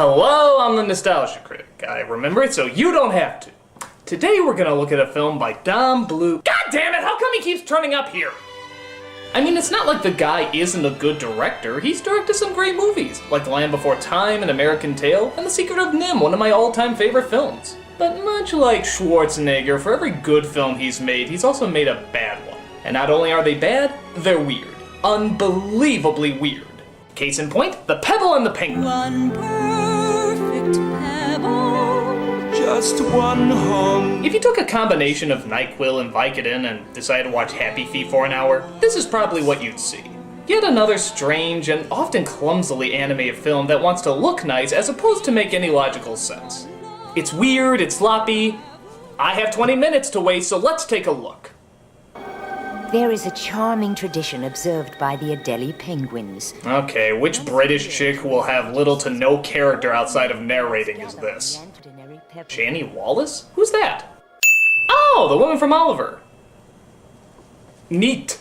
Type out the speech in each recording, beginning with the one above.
Hello, I'm the Nostalgia Critic. I remember it so you don't have to. Today we're gonna look at a film by Don Bluth. God damn it, how come he keeps turning up here? I mean, it's not like the guy isn't a good director. He's directed some great movies, like The Land Before Time, An American Tail, and The Secret of Nim, one of my all-time favorite films. But much like Schwarzenegger, for every good film he's also made a bad one. And not only are they bad, they're weird. Unbelievably weird. Case in point, The Pebble and the Penguin. One perfect pebble, just one home. If you took a combination of NyQuil and Vicodin and decided to watch Happy Feet for an hour, this is probably what you'd see. Yet another strange and often clumsily animated film that wants to look nice as opposed to make any logical sense. It's weird, it's sloppy. I have 20 minutes to waste, so let's take a look. There is a charming tradition observed by the Adelie penguins. Okay, which British chick who will have little to no character outside of narrating is this? Janie Wallace? Who's that? Oh, the woman from Oliver. Neat.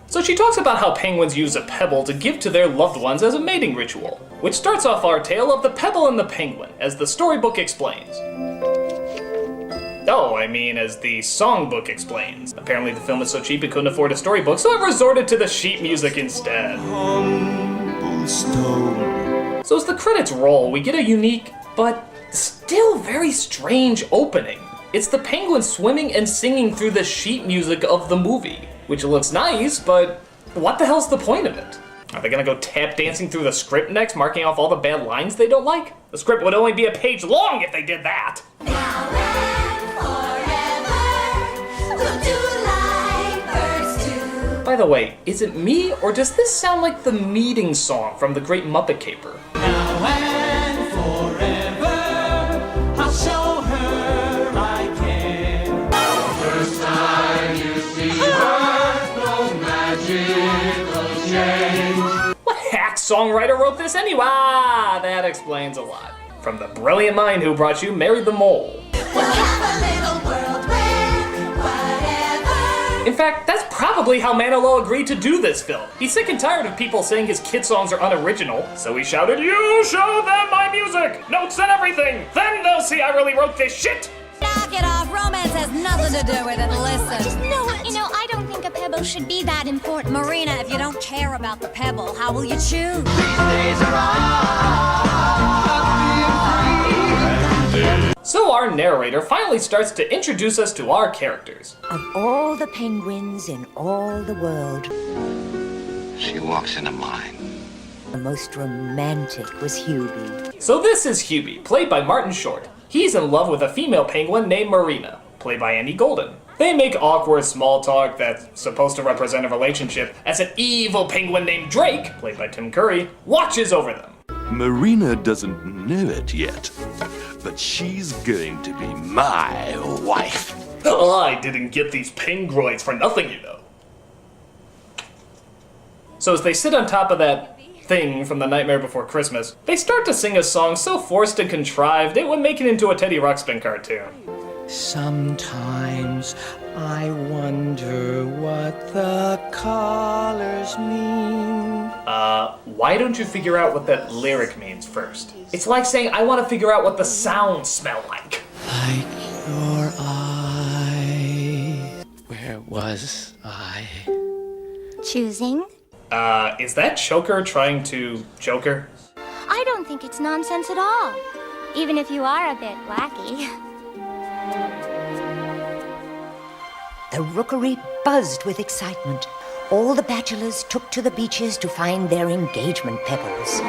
So she talks about how penguins use a pebble to give to their loved ones as a mating ritual, which starts off our tale of The Pebble and the Penguin, as the storybook explains. Oh, I mean, as the songbook explains. Apparently the film is so cheap it couldn't afford a storybook, so it resorted to the sheet music instead. So as the credits roll, we get a unique, but still very strange opening. It's the penguin swimming and singing through the sheet music of the movie, which looks nice, but what the hell's the point of it? Are they gonna go tap dancing through the script next, marking off all the bad lines they don't like? The script would only be a page long if they did that. By the way, is it me, or does this sound like the meeting song from The Great Muppet Caper? Now and forever, I'll show her I can. First time you see her, no magical change. What hack songwriter wrote this anyway? Ah, that explains a lot. From the brilliant mind who brought you Mary the Mole. we'll have a little world where whatever. In fact, that's probably how Manilow agreed to do this film. He's sick and tired of people saying his kid songs are unoriginal, so he shouted, "You show them my music! Notes and everything! Then they'll see I really wrote this shit!" Knock it off, romance has nothing to do with it, listen. I don't think a pebble should be that important. Marina, if you don't care about the pebble, how will you choose? So our narrator finally starts to introduce us to our characters. Of all the penguins in all the world, She walks into mine. the most romantic was Hubie. So this is Hubie, played by Martin Short. He's in love with a female penguin named Marina, played by Andy Golden. They make awkward small talk that's supposed to represent a relationship as an evil penguin named Drake, played by Tim Curry, watches over them. Marina doesn't know it yet, but she's going to be my wife. I didn't get these pengroids for nothing, you know. So as they sit on top of that thing from The Nightmare Before Christmas, they start to sing a song so forced and contrived it would make it into a Teddy Ruxpin cartoon. Sometimes I wonder what the colors mean. Why don't you figure out what that lyric means first? It's like saying, I want to figure out what the sounds smell like. Like your eyes. Where was I? Choosing? Is that Choker trying to Joker? I don't think it's nonsense at all. Even if you are a bit wacky. The rookery buzzed with excitement. All the bachelors took to the beaches to find their engagement pebbles.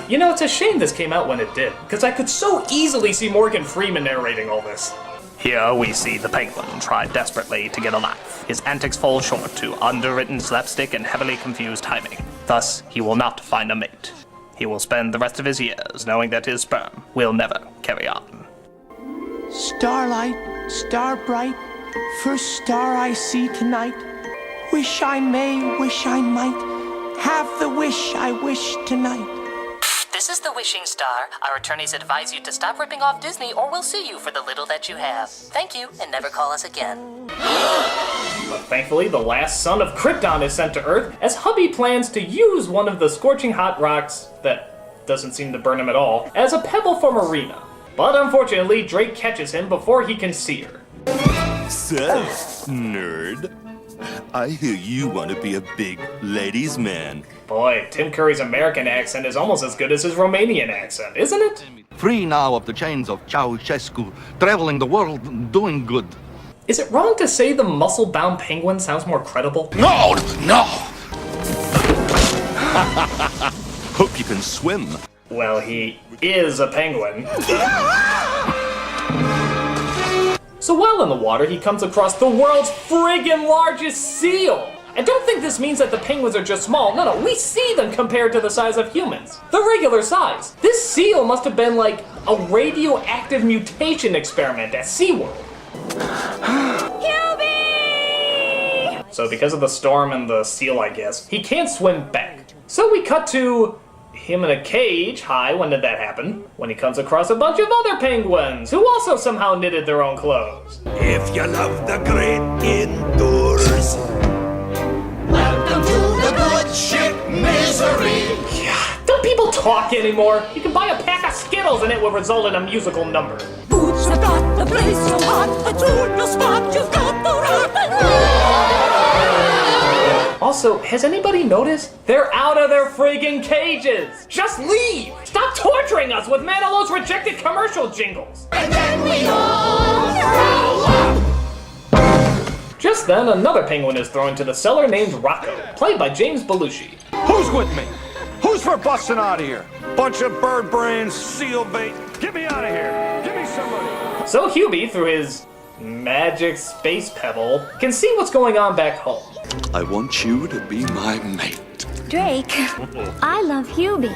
You know, it's a shame this came out when it did, because I could so easily see Morgan Freeman narrating all this. Here we see the penguin try desperately to get a laugh. His antics fall short to underwritten slapstick and heavily confused timing. Thus, he will not find a mate. He will spend the rest of his years knowing that his sperm will never carry on. Starlight, star bright, first star I see tonight. Wish I may, wish I might, have the wish I wish tonight. This is the Wishing Star. Our attorneys advise you to stop ripping off Disney or we'll sue you for the little that you have. Thank you, and never call us again. But thankfully, the last son of Krypton is sent to Earth as hubby plans to use one of the scorching hot rocks that doesn't seem to burn him at all, as a pebble for Marina. But unfortunately, Drake catches him before he can see her. So, nerd, I hear you want to be a big ladies' man. Boy, Tim Curry's American accent is almost as good as his Romanian accent, isn't it? Free now of the chains of Ceausescu, traveling the world, doing good. Is it wrong to say the muscle-bound penguin sounds more credible? No! Hope you can swim. Well, he is a penguin. So while in the water, he comes across the world's friggin' largest seal! And don't think this means that the penguins are just small. No, we see them compared to the size of humans. The regular size. This seal must have been like a radioactive mutation experiment at SeaWorld. Hubie! So because of the storm and the seal, I guess, he can't swim back. So we cut to him in a cage. Hi, when did that happen? When he comes across a bunch of other penguins who also somehow knitted their own clothes. If you love the great indoors, Welcome to the good ship Misery. Don't people talk anymore? You can buy a pack of Skittles and it will result in a musical number. Boots have got the place so hot, the tune you'll spot, you've got the rock and roll. Also, has anybody noticed? They're out of their friggin' cages! Just leave! Stop torturing us with Manilow's rejected commercial jingles! And then we all grow up. Just then, another penguin is thrown to the cellar named Rocco, played by James Belushi. Who's with me? Who's for busting out of here? Bunch of bird brains, seal bait. Get me out of here. Give me somebody. So Hubie, through his magic space pebble, can see what's going on back home. I want you to be my mate. Drake, I love Hubie.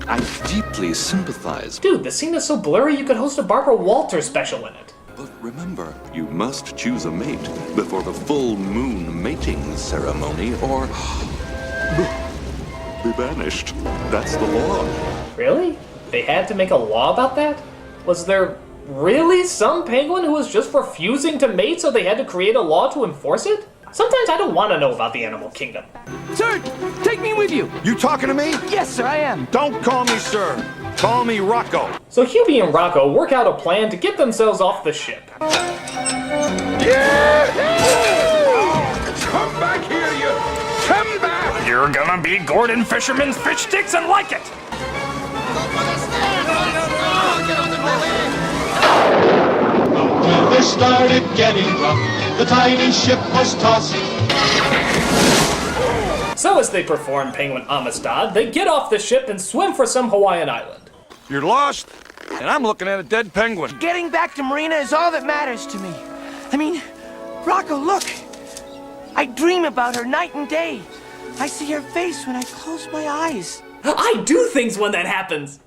I deeply sympathize. Dude, the scene is so blurry you could host a Barbara Walters special in it. But remember, you must choose a mate before the full moon mating ceremony or be banished. That's the law. Really? They had to make a law about that? Was there really some penguin who was just refusing to mate so they had to create a law to enforce it? Sometimes I don't want to know about the animal kingdom. Sir, take me with you. You talking to me? Yes, sir, I am. Don't call me sir. Call me Rocco. So Hubie and Rocco work out a plan to get themselves off the ship. Yeah! Come back here, you! Come back! You're gonna be Gordon Fisherman's fish sticks and like it! When they started getting rough, the tiny ship was tossed. So as they perform Penguin Amistad, they get off the ship and swim for some Hawaiian island. You're lost, and I'm looking at a dead penguin. Getting back to Marina is all that matters to me. I mean, Rocco, look. I dream about her night and day. I see her face when I close my eyes. I do things when that happens!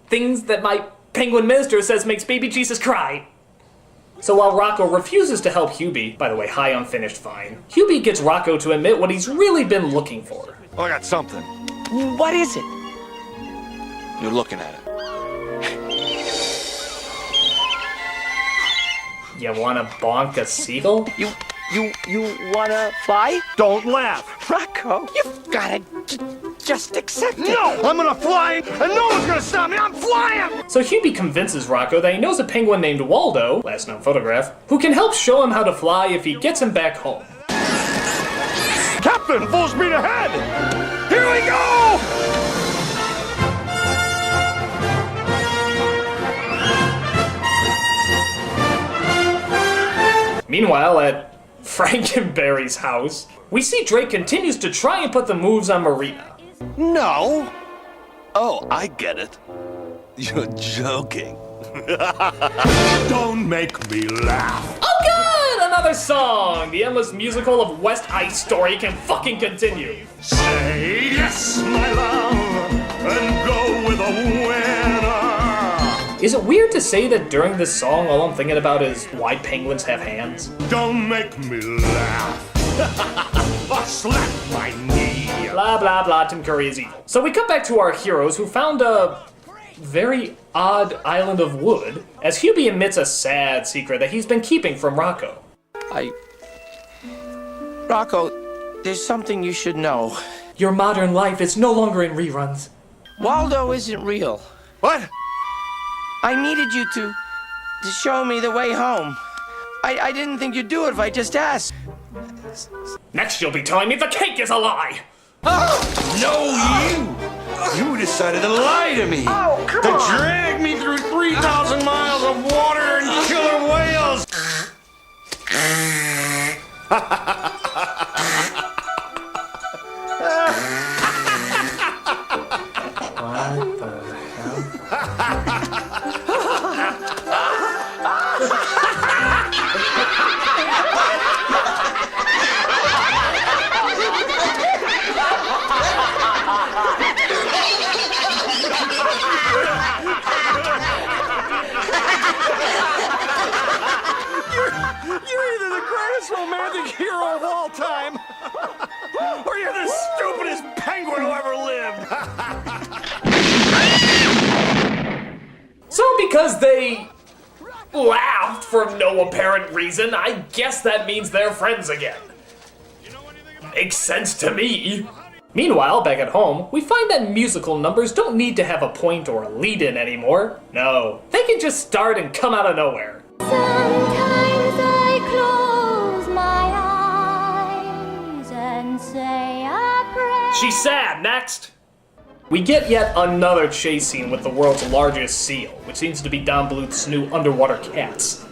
Things that my penguin minister says makes baby Jesus cry. So while Rocco refuses to help Hubie, by the way, high unfinished fine, Hubie gets Rocco to admit what he's really been looking for. Oh, I got something. What is it? You're looking at it. You wanna bonk a seagull? You wanna fly? Don't laugh. Rocco, you've gotta just accept it. No, I'm gonna fly, and no one's gonna stop me. I'm flying. So Hubie convinces Rocco that he knows a penguin named Waldo, last known photograph, who can help show him how to fly if he gets him back home. Captain, full speed ahead. Here we go. Meanwhile, at Frankenberry's house, we see Drake continues to try and put the moves on Marina. No. Oh, I get it. You're joking. Don't make me laugh. Oh good! Another song! The endless musical of West High Story can fucking continue. Say yes, my love, and go with a winner. Is it weird to say that during this song all I'm thinking about is why penguins have hands? Don't make me laugh. Or slap my knee. Blah blah blah, Tim Curry is evil. So we cut back to our heroes who found a very odd island of wood as Hubie admits a sad secret that he's been keeping from Rocco. Rocco, there's something you should know. Your modern life is no longer in reruns. Waldo isn't real. What? I needed you to show me the way home. I didn't think you'd do it if I just asked. Next you'll be telling me the cake is a lie! No, you! You decided to lie to me! To drag me through 3,000 miles of water and killer whales! What the hell? You're either the greatest romantic hero of all time, or you're the stupidest penguin who ever lived! So because they laughed for no apparent reason, I guess that means they're friends again. Makes sense to me. Meanwhile, back at home, we find that musical numbers don't need to have a point or a lead-in anymore. No, they can just start and come out of nowhere. Sometimes I close my eyes and say a prayer. She's sad. Next. We get yet another chase scene with the world's largest seal, which seems to be Don Bluth's new underwater cats.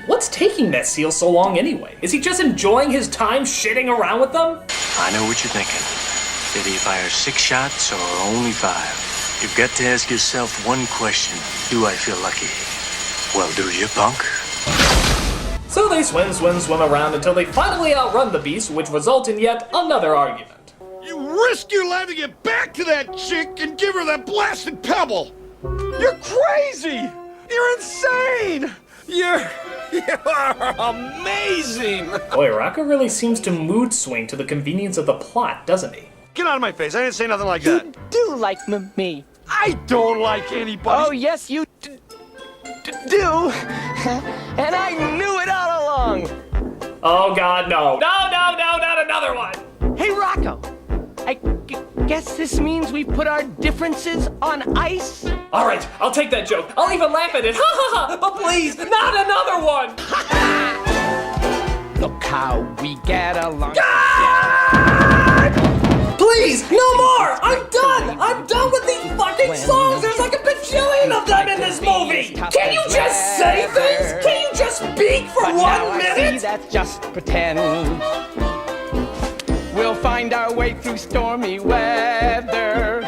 What's taking that seal so long anyway? Is he just enjoying his time shitting around with them? I know what you're thinking. Did he fire 6 shots or only 5? You've got to ask yourself one question. Do I feel lucky? Well, do you, punk? So they swim around until they finally outrun the beast, which results in yet another argument. You risk your life to get back to that chick and give her that blasted pebble! You're crazy! You're insane! You're amazing! Boy, Rocco really seems to mood swing to the convenience of the plot, doesn't he? Get out of my face, I didn't say nothing like that. You do like me. I don't like anybody! Oh, yes, you do. And I knew it all along. Oh god, no. No, not another one! Hey, Rocco. I guess this means we put our differences on ice? Alright, I'll take that joke. I'll even laugh at it. Ha ha ha! But please, not another one! Look how we get along. Please, no more! I'm done! I'm done with these fucking songs! There's like a bajillion of them in this movie! Can you just say things? Can you just speak for 1 minute? That's just pretend. We'll find our way through stormy weather.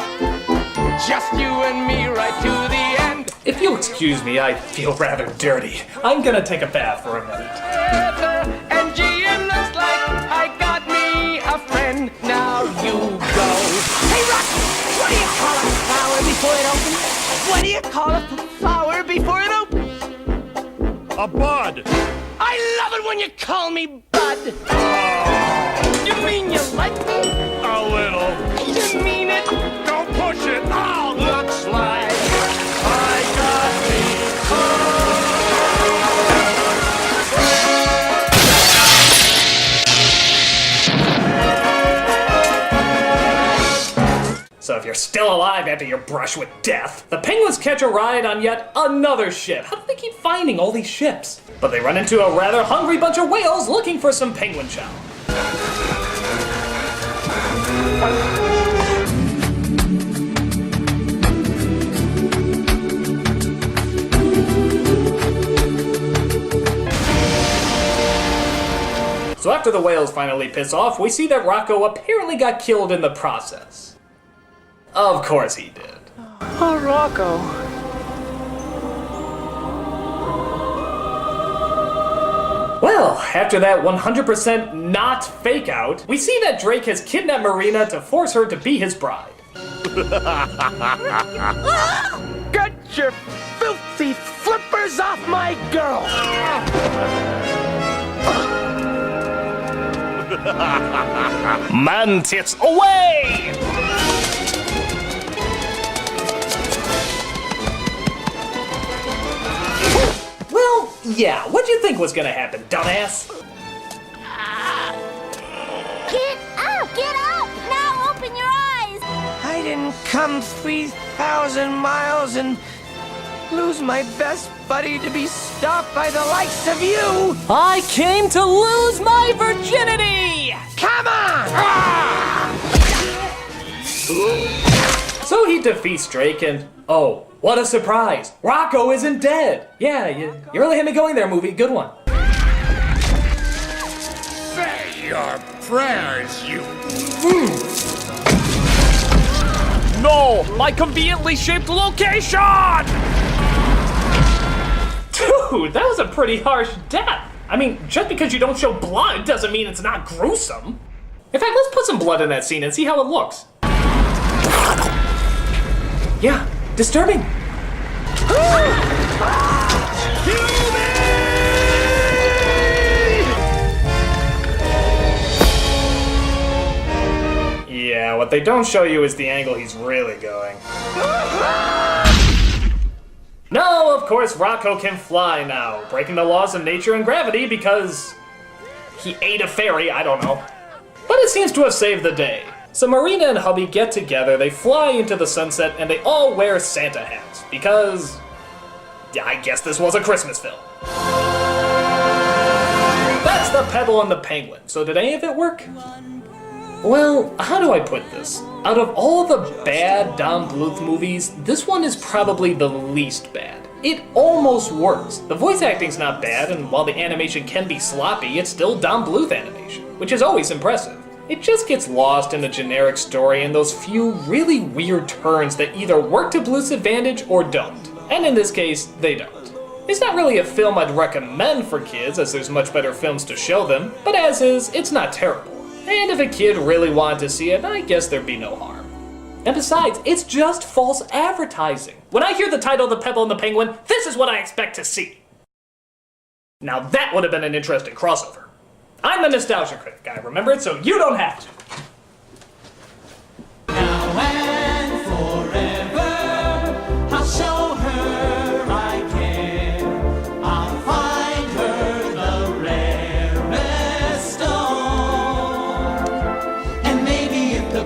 Just you and me right to the end. If you'll excuse me, I feel rather dirty. I'm gonna take a bath for a minute. And gee, it looks like I got me a friend. Now you go. Hey, Rocky, what do you call a flower before it opens? What do you call a flower before it opens? A bud! I love it when you call me Bud. You mean you like me? A little. You mean it? Don't push it! Oh, looks like I got me So if you're still alive after your brush with death, the penguins catch a ride on yet another ship. How do they keep finding all these ships? But they run into a rather hungry bunch of whales looking for some penguin chow. So after the whales finally piss off, we see that Rocco apparently got killed in the process. Of course he did. Oh, Rocco. Well, after that 100% not fake out, we see that Drake has kidnapped Marina to force her to be his bride. Get your filthy flippers off my girl! Man tits away! Well, Yeah, what'd you think was gonna happen, dumbass? Get up! Get up! Now open your eyes! I didn't come 3,000 miles and lose my best buddy to be stopped by the likes of you! I came to lose my virginity! Come on! So he defeats Drake and, oh, what a surprise! Rocco isn't dead! Yeah, you really had me going there, movie. Good one. Say your prayers, you. No! My conveniently shaped location! Dude, that was a pretty harsh death. I mean, just because you don't show blood doesn't mean it's not gruesome. In fact, let's put some blood in that scene and see how it looks. Yeah, disturbing. Yeah, what they don't show you is the angle he's really going. No, of course Rocco can fly now, breaking the laws of nature and gravity because he ate a fairy, I don't know. But it seems to have saved the day. So Marina and hubby get together, they fly into the sunset, and they all wear Santa hats, because, yeah, I guess this was a Christmas film. That's the Pebble and the Penguin, so did any of it work? Well, how do I put this? Out of all the bad Don Bluth movies, this one is probably the least bad. It almost works. The voice acting's not bad, and while the animation can be sloppy, it's still Don Bluth animation, which is always impressive. It just gets lost in the generic story and those few really weird turns that either work to Bluth's advantage or don't. And in this case, they don't. It's not really a film I'd recommend for kids, as there's much better films to show them, but as is, it's not terrible. And if a kid really wanted to see it, I guess there'd be no harm. And besides, it's just false advertising. When I hear the title The Pebble and the Penguin, this is what I expect to see. Now that would have been an interesting crossover. I'm the Nostalgia Critic, I remember it so you don't have to. Now and forever, I'll show her I care. I'll find her the rarest stone. And maybe if the